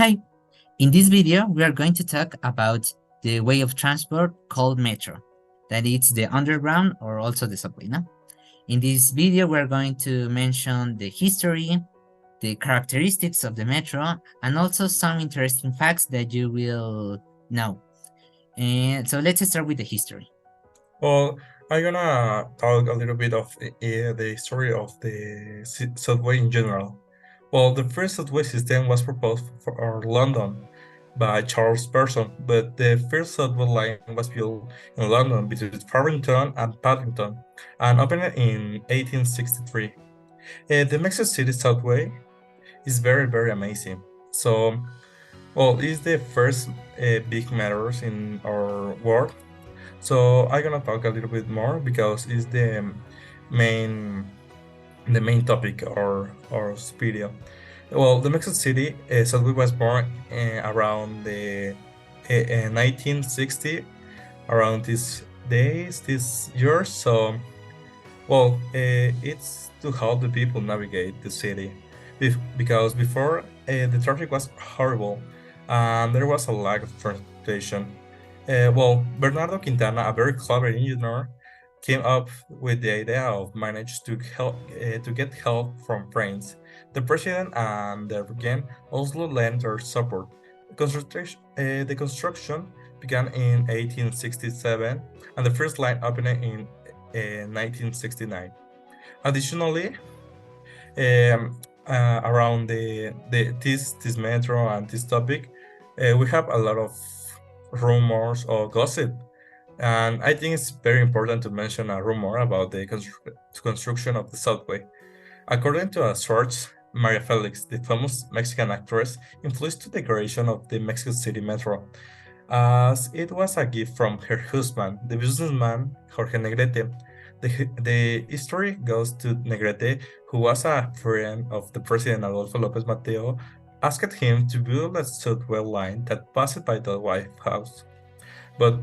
Hi, in this video we are going to talk about the way of transport called metro, that it's the underground or also the subway, no? In this video we are going to mention the history, the characteristics of the metro, and also some interesting facts that you will know. And so let's start with the history. Well, I'm gonna talk a little bit of the history of the subway in general. Well, the first subway system was proposed for London by Charles Pearson, but the first subway line was built in London between Farrington and Paddington and opened in 1863. The Mexico City subway is very, very amazing. So, well, it's the first big metros in our world, so I'm gonna talk a little bit more because it's main the main topic or video. Well, the Mexico City subway was born around the 1960, around these days, this year. So, well, it's to help the people navigate the city, because before the traffic was horrible and there was a lack of transportation. Well, Bernardo Quintana, a very clever engineer, came up with the idea of manage to help to get help from friends. The president and the regent also lent their support. The construction began in 1867, and the first line opened in 1969. Additionally, around this metro and this topic, we have a lot of rumors or gossip, and I think it's very important to mention a rumor about the construction of the subway. According to a source, Maria Felix, the famous Mexican actress, influenced the decoration of the Mexico City metro, as it was a gift from her husband, the businessman Jorge Negrete. The history goes to Negrete, who was a friend of the president Adolfo López Mateo, asked him to build a subway line that passed by the White House. But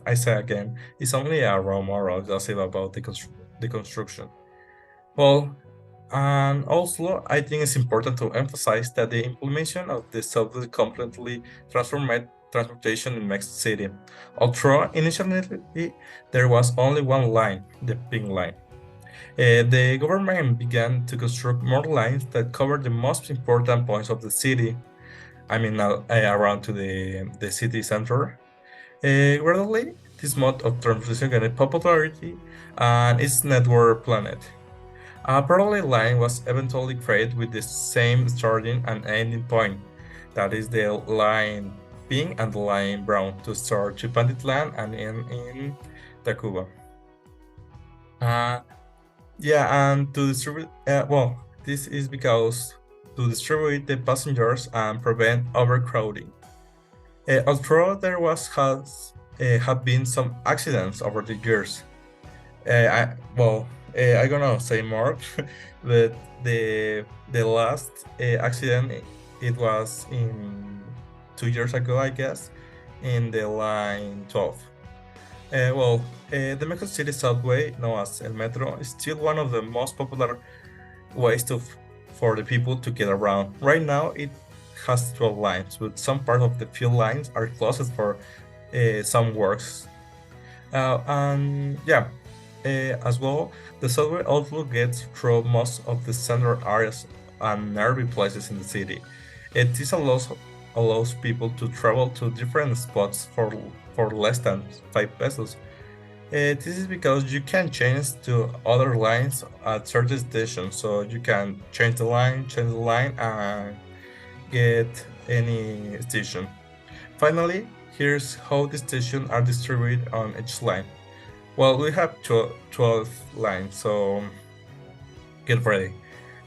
I say again, it's only a rumor or gossip about the construction. Well, and also, I think it's important to emphasize that the implementation of the subway completely transformed transportation in Mexico City. Although initially there was only one line, the Pink Line. The government began to construct more lines that covered the most important points of the city. I mean, around to the city center. Gradually, this mode of transportation gained popularity and its network planned. A parallel line was eventually created with the same starting and ending point, that is the line pink and the line brown, to start to Panditlan and end in Tacuba. Uh, yeah, and to distribute, well, this is because to distribute the passengers and prevent overcrowding. Although there have been some accidents over the years, I'm gonna say more, but the last accident, it was in 2 years ago, I guess, in the line 12. The Mexico City subway, known as El Metro, is still one of the most popular ways for the people to get around. Right now, it has 12 lines, but some part of the few lines are closed for some works. And yeah, as well, the subway also gets through most of the central areas and nervy places in the city. This allows people to travel to different spots for less than 5 pesos. This is because you can change to other lines at certain stations, so you can change the line, and get any station. Finally, here's how the stations are distributed on each line. Well, we have 12 lines, so get ready.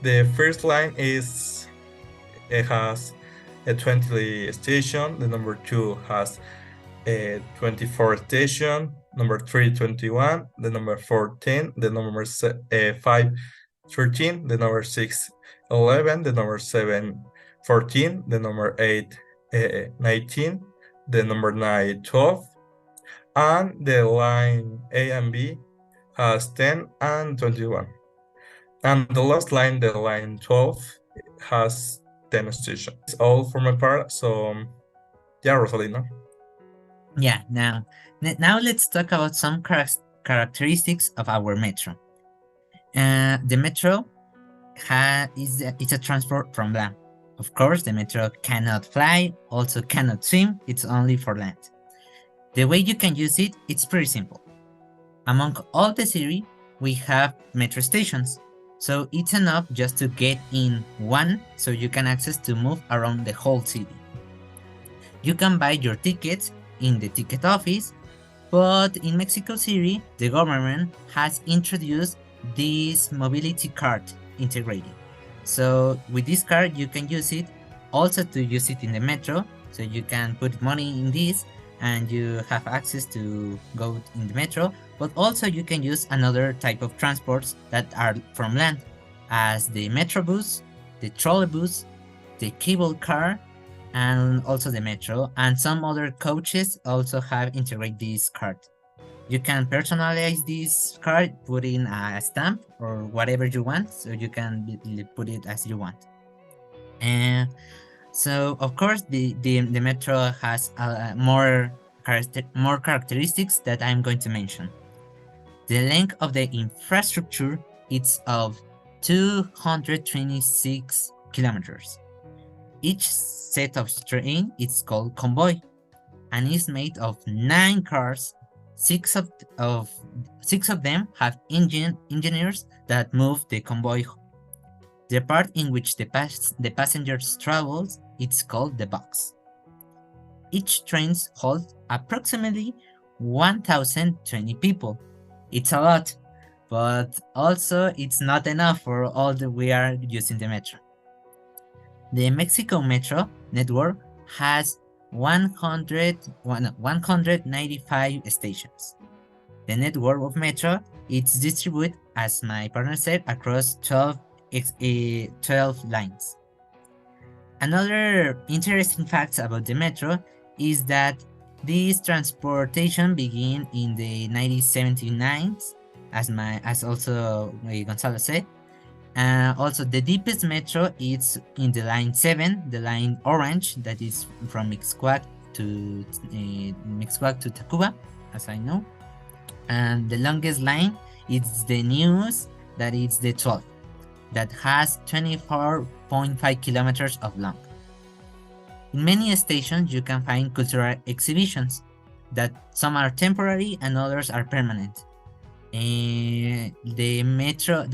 The first line it has a 20 station. The number 2 has a 24 station. Number 3, 21. The number 14. The number 5, 13. The number 6, 11. The number 7, 14. The number 8, 19. The number 9, 12. And the line A and B has 10 and 21. And the last line, the line 12, has 10 stations. It's all for my part. So yeah, Rosalino. Yeah, now let's talk about some characteristics of our metro. The metro is a transport from land. Of course, the metro cannot fly, also cannot swim, it's only for land. The way you can use it, it's pretty simple. Among all the city, we have metro stations. So it's enough just to get in one so you can access to move around the whole city. You can buy your tickets in the ticket office, but in Mexico City, the government has introduced this mobility card integrated. So with this card, you can use it also to use it in the metro. So you can put money in this and you have access to go in the metro, but also you can use another type of transports that are from land, as the metrobus, the trolleybus, the cable car, and also the metro, and some other coaches also have integrated this card. You can personalize this card, put in a stamp or whatever you want, so you can put it as you want. And so, of course, the metro has more characteristics that I'm going to mention. The length of the infrastructure is of 226 kilometers. Each set of train is called convoy and is made of 9 cars. Six of them have engineers that move the convoy. The part in which the passengers travels, it's called the box. Each train holds approximately 1,020 people. It's a lot, but also it's not enough for all that we are using the metro. The Mexico Metro network has 195 stations. The network of Metro is distributed, as my partner said, across 12 lines. Another interesting fact about the Metro is that this transportation began in the 1979, as also Gonzalo said. Also, the deepest metro is in the line 7, the line orange, that is from Mixcoac to Tacuba, as I know. And the longest line is the newest, that is the 12, that has 24.5 kilometers of long. In many stations, you can find cultural exhibitions, that some are temporary and others are permanent. The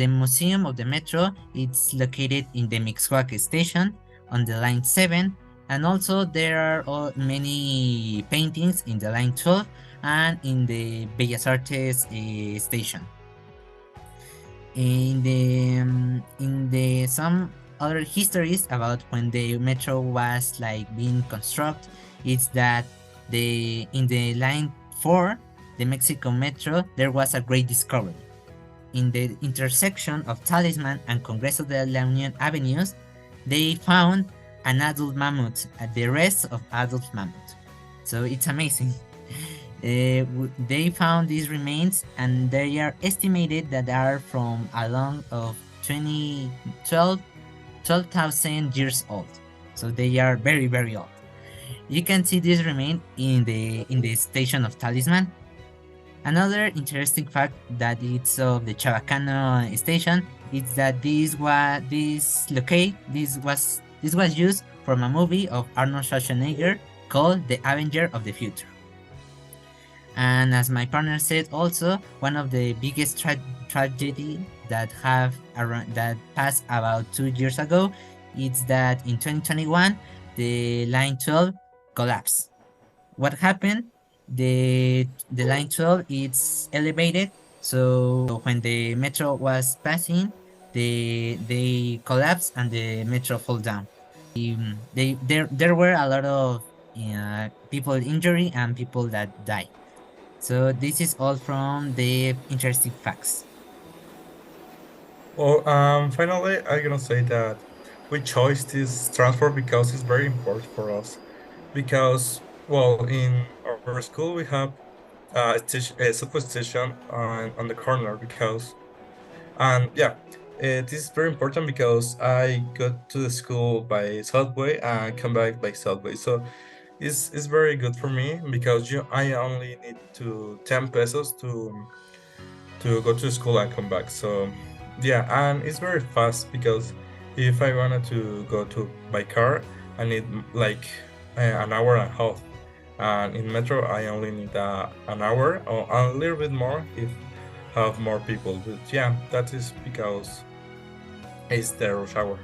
museum of the metro, it's located in the Mixcoac station on the line 7, and also there are many paintings in the line 12 and in the Bellas Artes station. In the some other histories about when the metro was like being constructed, it's that in the line 4, the Mexico Metro, there was a great discovery. In the intersection of Talisman and Congreso de la Unión avenues, they found an adult mammoth at the rest of adult mammoth. So it's amazing. They found these remains, and they are estimated that they are from a long of 12,000 years old. So they are very, very old. You can see this remain in the station of Talisman. Another interesting fact that it's of the Chabacano station is that this was used from a movie of Arnold Schwarzenegger called The Avenger of the Future. And as my partner said, also one of the biggest tragedy that passed about 2 years ago is that in 2021 the line 12 collapsed. What happened? The line 12 is elevated, so when the metro was passing, they collapsed and the metro fell down. There were a lot of people injured and people that died. So this is all from the interesting facts. Well, finally, I'm gonna say that we chose this transport because it's very important for us. Because, well, in our school we have a subway station on the corner. And yeah, this is very important because I go to the school by subway and come back by subway. So it's very good for me because I only need to 10 pesos to go to school and come back. So yeah, and it's very fast because if I wanted to go to by car, I need like an hour and a half. And in metro, I only need an hour or a little bit more if have more people. But yeah, that is because it's the rush hour.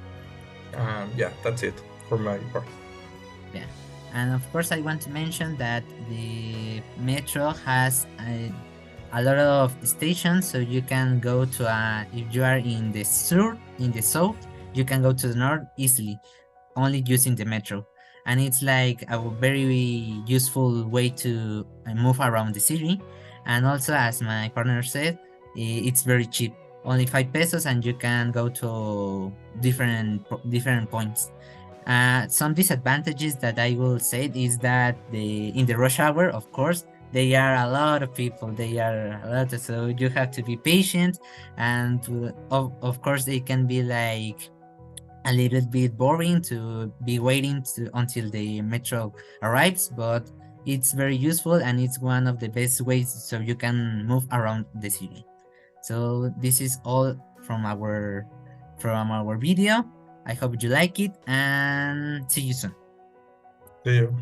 And yeah, that's it for my part. Yeah. And of course, I want to mention that the metro has a lot of stations, so you can go to if you are in the south, you can go to the north easily, only using the metro. And it's like a very useful way to move around the city. And also, as my partner said, it's very cheap, only 5 pesos, and you can go to different points. Some disadvantages that I will say is that in the rush hour, of course, they are a lot of people. They are a lot, so you have to be patient, and of course, they can be like a little bit boring to be waiting until the metro arrives, but it's very useful and it's one of the best ways so you can move around the city. So this is all from our video. I hope you like it and see you soon. Do you?